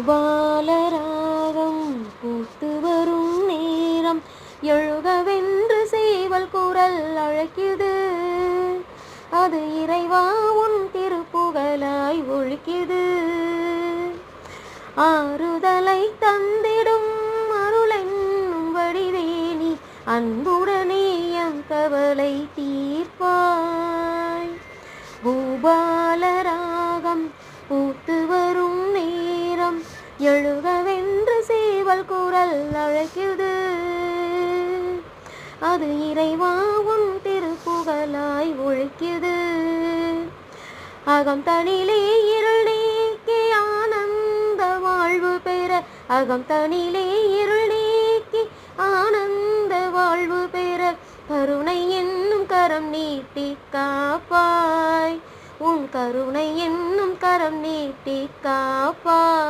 பூபாலராகம் பூத்து வரும் நேரம் எழுகவென்று சேவல் குரல் அழைக்குது. அது இறைவா உன் திருப்புகழாய் ஒழிக்குது. ஆறுதலை தந்திடும் அருளென்னும் வடிவேலி அன்புடனே எம் கவலை தீர்ப்பாய். பூபாலராகம் பூத்து வரும் நேரம் எழுகவென்று சேவல் குரல் அழைக்குது. அது இறைவா உன் திருப்புகழாய் ஒழிக்குது. அகம் தனிலே இருள் நீக்கி ஆனந்த வாழ்வு பெற, அகம் தனிலே இருள் நீக்கி ஆனந்த வாழ்வு பெற கருணை என்னும் கரம் நீட்டி காப்பாய். உன் கருணை என்னும் கரம் நீட்டி காப்பாய்.